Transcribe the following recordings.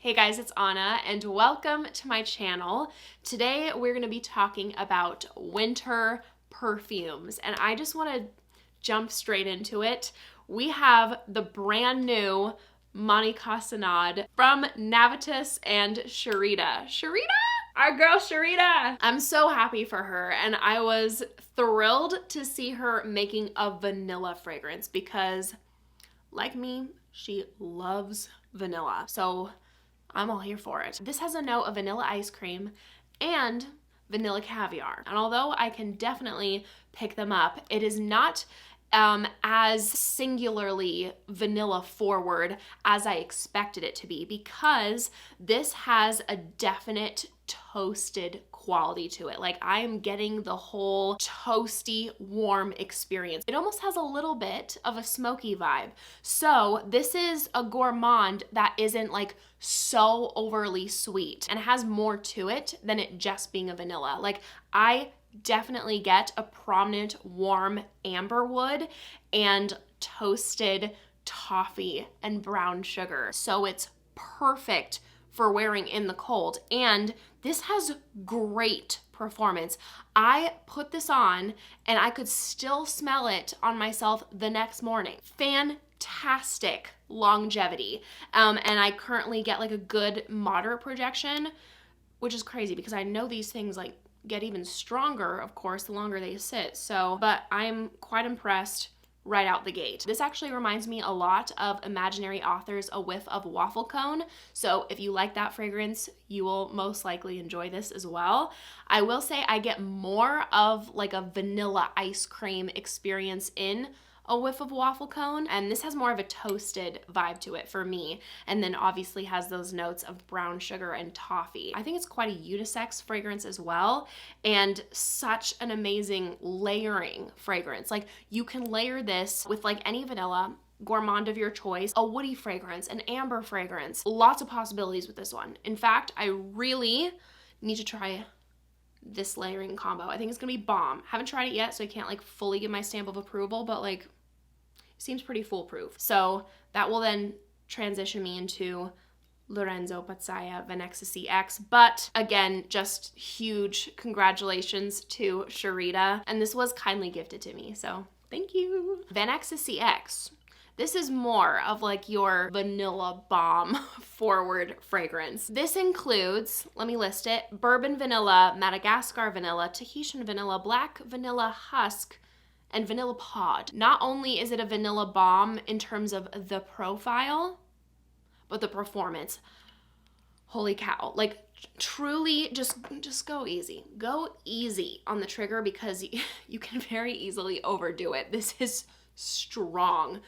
Hey guys, it's Anna and welcome to my channel. Today we're going to be talking about winter perfumes and I just want to jump straight into it. We have the brand new Mani Casanade from Navitus and Sharita. Our girl Sharita! I'm so happy for her and I was thrilled to see her making a vanilla fragrance because, like me, she loves vanilla. So I'm all here for it. This has a note of vanilla ice cream and vanilla caviar. And although I can definitely pick them up, it is not as singularly vanilla forward as I expected it to be because this has a definite toasted quality to it. Like I am getting the whole toasty, warm experience. It almost has a little bit of a smoky vibe. So this is a gourmand that isn't like so overly sweet and has more to it than it just being a vanilla. Like I definitely get a prominent warm amber wood and toasted toffee and brown sugar. So it's perfect for wearing in the cold. And this has great performance. I put this on and I could still smell it on myself the next morning. Fantastic longevity. And I currently get like a good moderate projection, which is crazy because I know these things like get even stronger, of course, the longer they sit. So, but I'm quite impressed right out the gate. This actually reminds me a lot of Imaginary Author's A Whiff of Waffle Cone. So if you like that fragrance, you will most likely enjoy this as well. I will say I get more of like a vanilla ice cream experience in A Whiff of Waffle Cone, and this has more of a toasted vibe to it for me, and then obviously has those notes of brown sugar and toffee. I think it's quite a unisex fragrance as well, and such an amazing layering fragrance. Like you can layer this with like any vanilla gourmand of your choice, a woody fragrance, an amber fragrance. Lots of possibilities with this one. In fact, I really need to try this layering combo. I think it's gonna be bomb. Haven't tried it yet, so I can't like fully give my stamp of approval, but like seems pretty foolproof. So that will then transition me into Lorenzo Pazzaya Van Ecstasy X. But again, just huge congratulations to Sharita. And this was kindly gifted to me, so thank you. Van Ecstasy X. This is more of like your vanilla bomb forward fragrance. This includes, let me list it, bourbon vanilla, Madagascar vanilla, Tahitian vanilla, black vanilla husk, and vanilla pod. Not only is it a vanilla bomb in terms of the profile, but the performance. Holy cow. Like truly just go easy. Go easy on the trigger because you can very easily overdo it. This is strong.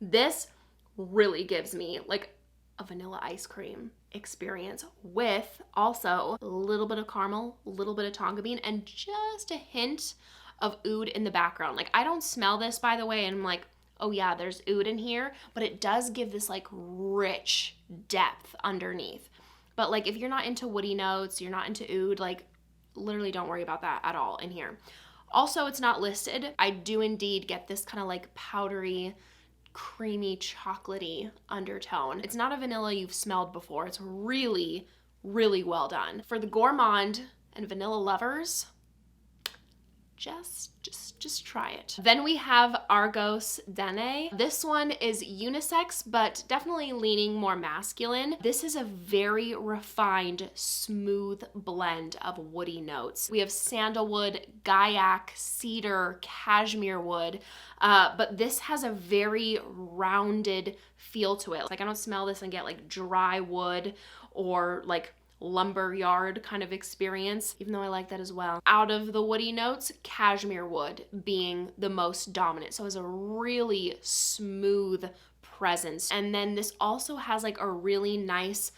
This really gives me like a vanilla ice cream experience with also a little bit of caramel, a little bit of tonka bean, and just a hint of oud in the background. Like I don't smell this, by the way, and I'm like, oh yeah, there's oud in here, but it does give this like rich depth underneath. But like if you're not into woody notes, you're not into oud, like literally don't worry about that at all in here. Also, it's not listed. I do indeed get this kind of like powdery, creamy, chocolatey undertone. It's not a vanilla you've smelled before. It's really, really well done. For the gourmand and vanilla lovers, just try it. Then we have Argos Dene. This one is unisex, but definitely leaning more masculine. This is a very refined, smooth blend of woody notes. We have sandalwood, gaiac, cedar, cashmere wood, but this has a very rounded feel to it. Like I don't smell this and get like dry wood or like lumberyard kind of experience, even though I like that as well. Out of the woody notes, cashmere wood being the most dominant. So it's a really smooth presence. And then this also has like a really nice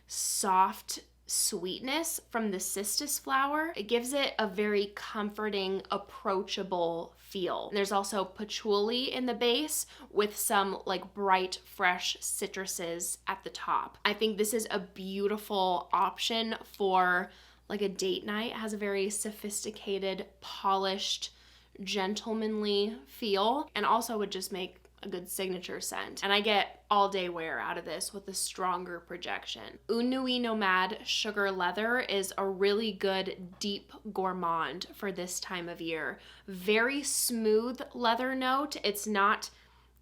soft sweetness from the cistus flower. It gives it a very comforting, approachable feel. There's also patchouli in the base with some like bright, fresh citruses at the top. I think this is a beautiful option for like a date night. It has a very sophisticated, polished, gentlemanly feel, and also would just make a good signature scent. And I get all day wear out of this with a stronger projection. Unui Nomad Sugar Leather is a really good deep gourmand for this time of year. Very smooth leather note. It's not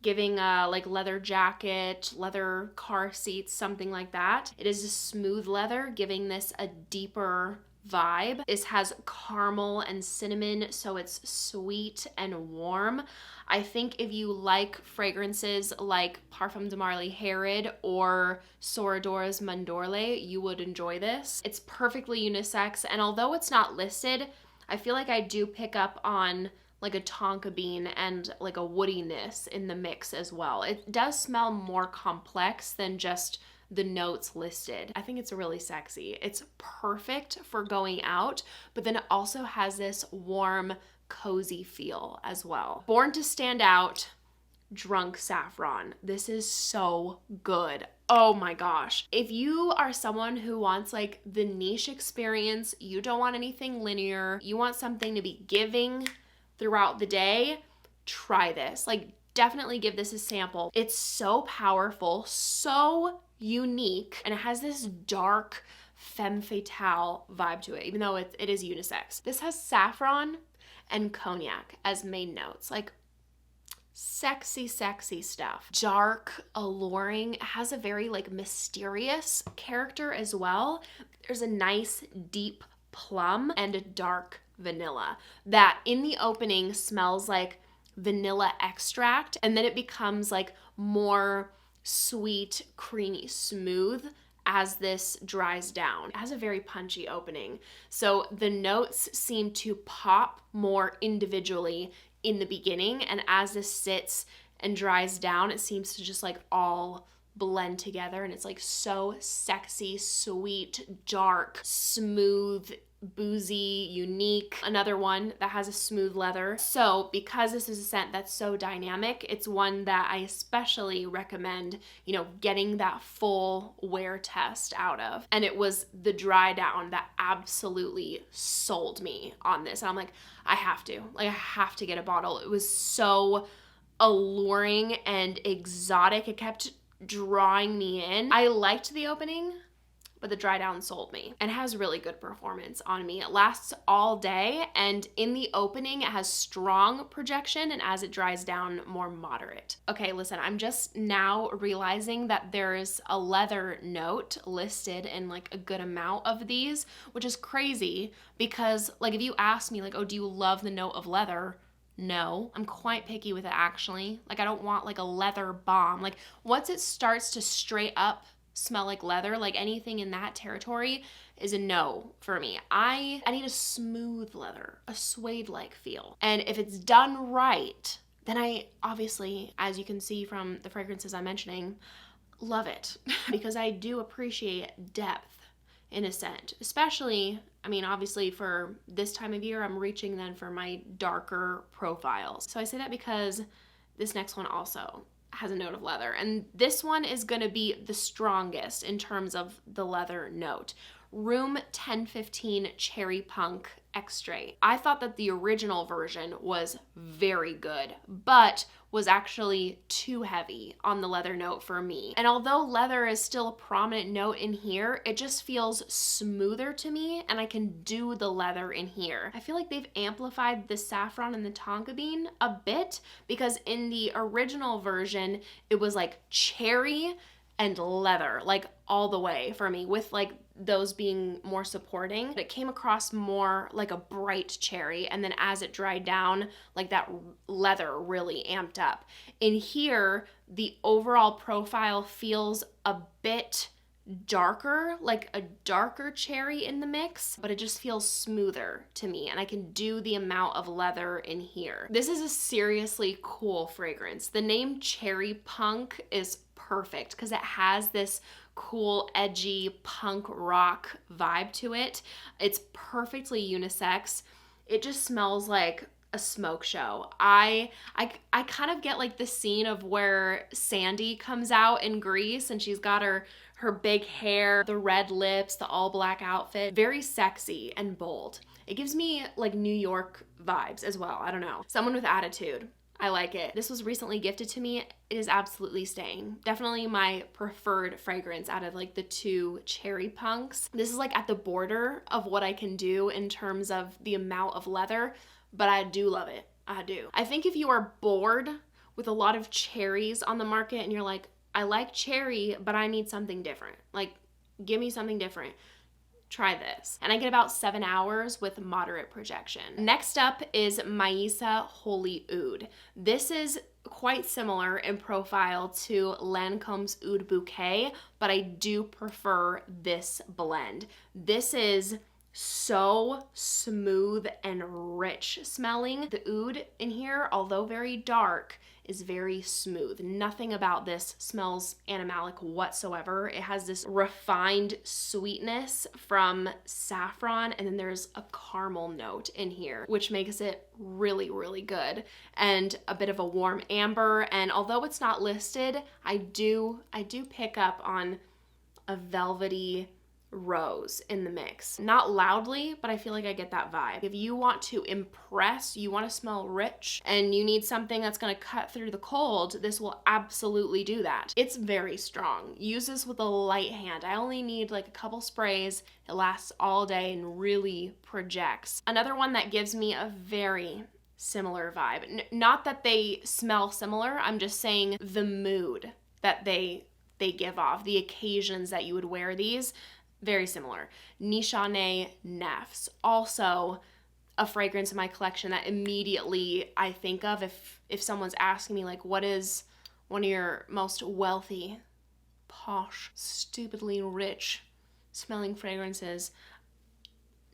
giving a like leather jacket, leather car seats, something like that. It is a smooth leather, giving this a deeper vibe. This has caramel and cinnamon, so it's sweet and warm. I think if you like fragrances like Parfum de Marly Herod or Soradora's Mandorle, you would enjoy this. It's perfectly unisex, and although it's not listed, I feel like I do pick up on like a tonka bean and like a woodiness in the mix as well. It does smell more complex than just the notes listed. I think it's really sexy. It's perfect for going out, but then it also has this warm, cozy feel as well. Born to Stand Out, Drunk Saffron. This is so good. Oh my gosh. If you are someone who wants like the niche experience, you don't want anything linear, you want something to be giving throughout the day, try this. Like, definitely give this a sample. It's so powerful, so unique, and it has this dark femme fatale vibe to it, even though it is unisex. This has saffron and cognac as main notes. Like, sexy, sexy stuff. Dark, alluring. It has a very like mysterious character as well. There's a nice deep plum and a dark vanilla that in the opening smells like vanilla extract, and then it becomes like more sweet, creamy, smooth as this dries down. It has a very punchy opening. So the notes seem to pop more individually in the beginning, and as this sits and dries down, it seems to just like all blend together, and it's like so sexy, sweet, dark, smooth, boozy, unique. Another one that has a smooth leather. So because this is a scent that's so dynamic, it's one that I especially recommend, you know, getting that full wear test out of. And it was the dry down that absolutely sold me on this. And I'm like, I have to get a bottle. It was so alluring and exotic. It kept drawing me in. I liked the opening, but the dry down sold me, and has really good performance on me. It lasts all day, and in the opening it has strong projection, and as it dries down, more moderate. Okay, listen, I'm just now realizing that there's a leather note listed in like a good amount of these, which is crazy because like if you ask me like, oh, do you love the note of leather? No, I'm quite picky with it actually. Like I don't want like a leather bomb. Like once it starts to straight up smell like leather, like anything in that territory is a no for me. I need a smooth leather, a suede-like feel. And if it's done right, then I obviously, as you can see from the fragrances I'm mentioning, love it because I do appreciate depth in a scent, especially, I mean, obviously for this time of year, I'm reaching then for my darker profiles. So I say that because this next one also has a note of leather, and this one is gonna be the strongest in terms of the leather note. Room 1015 Cherry Punk Extrait. I thought that the original version was very good, but was actually too heavy on the leather note for me. And although leather is still a prominent note in here, it just feels smoother to me, and I can do the leather in here. I feel like they've amplified the saffron and the tonka bean a bit, because in the original version, it was like cherry and leather, like all the way for me, with like those being more supporting. It came across more like a bright cherry, and then as it dried down, like that leather really amped up. In here, the overall profile feels a bit darker, like a darker cherry in the mix, but it just feels smoother to me, and I can do the amount of leather in here. This is a seriously cool fragrance. The name Cherry Punk is perfect because it has this cool, edgy punk rock vibe to it. It's perfectly unisex. It just smells like a smoke show. I kind of get like the scene of where Sandy comes out in Grease and she's got her big hair, the red lips, the all black outfit. Very sexy and bold. It gives me like New York vibes as well. I don't know. Someone with attitude. I like it. This was recently gifted to me. It is absolutely staying. Definitely my preferred fragrance out of like the two cherry punks. This is like at the border of what I can do in terms of the amount of leather, but I do love it. I do. I think if you are bored with a lot of cherries on the market and you're like, I like cherry, but I need something different. Like, give me something different. Try this. And I get about 7 hours with moderate projection. Next up is Maisa Holy Oud. This is quite similar in profile to Lancome's Oud Bouquet, but I do prefer this blend. This is so smooth and rich smelling. The oud in here, although very dark, is very smooth. Nothing about this smells animalic whatsoever. It has this refined sweetness from saffron, and then there's a caramel note in here, which makes it really, really good. And a bit of a warm amber, and although it's not listed, I do pick up on a velvety rose in the mix. Not loudly, but I feel like I get that vibe. If you want to impress, you want to smell rich, and you need something that's going to cut through the cold, this will absolutely do that. It's very strong. Use this with a light hand. I only need like a couple sprays. It lasts all day and really projects. Another one that gives me a very similar vibe. Not that they smell similar, I'm just saying the mood that they give off, the occasions that you would wear these. Very similar. Nishane Nefs, also a fragrance in my collection that immediately I think of if someone's asking me like, what is one of your most wealthy, posh, stupidly rich smelling fragrances?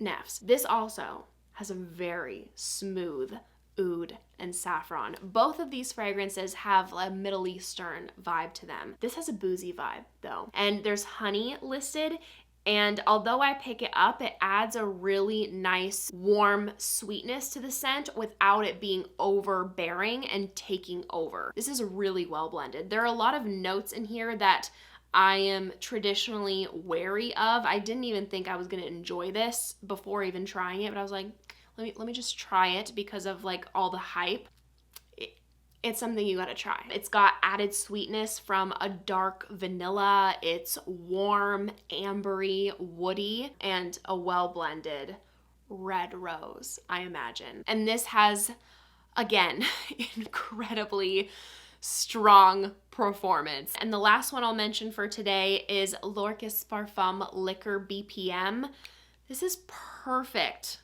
Nefs. This also has a very smooth oud and saffron. Both of these fragrances have a Middle Eastern vibe to them. This has a boozy vibe though. And there's honey listed. And although I pick it up, it adds a really nice warm sweetness to the scent without it being overbearing and taking over. This is really well blended. There are a lot of notes in here that I am traditionally wary of. I didn't even think I was gonna enjoy this before even trying it, but I was like, let me just try it because of like all the hype. It's something you gotta try. It's got added sweetness from a dark vanilla. It's warm, ambery, woody, and a well-blended red rose, I imagine. And this has, again, incredibly strong performance. And the last one I'll mention for today is L'Orchis Parfum Liquor BPM. This is perfect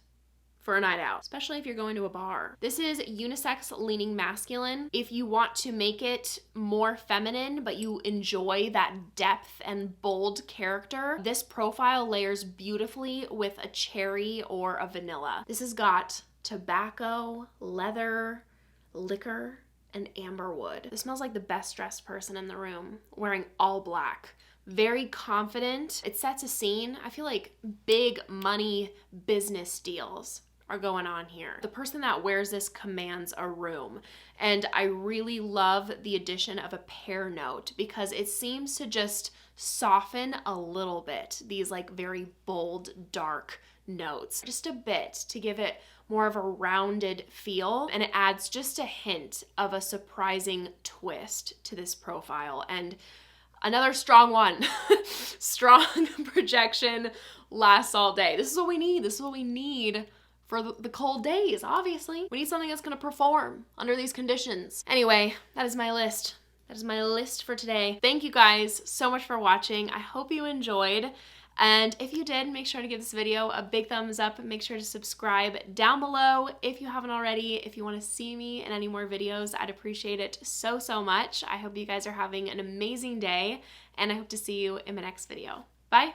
for a night out, especially if you're going to a bar. This is unisex leaning masculine. If you want to make it more feminine, but you enjoy that depth and bold character, this profile layers beautifully with a cherry or a vanilla. This has got tobacco, leather, liquor, and amber wood. This smells like the best dressed person in the room, wearing all black. Very confident. It sets a scene. I feel like big money business deals are going on here. The person that wears this commands a room, and I really love the addition of a pear note because it seems to just soften a little bit these like very bold, dark notes, just a bit to give it more of a rounded feel, and it adds just a hint of a surprising twist to this profile. And another strong one. Strong projection lasts all day. This is what we need. This is what we need for the cold days, obviously. We need something that's gonna perform under these conditions. Anyway, that is my list. That is my list for today. Thank you guys so much for watching. I hope you enjoyed. And if you did, make sure to give this video a big thumbs up and make sure to subscribe down below if you haven't already. If you want to see me in any more videos, I'd appreciate it so, so much. I hope you guys are having an amazing day, and I hope to see you in my next video. Bye.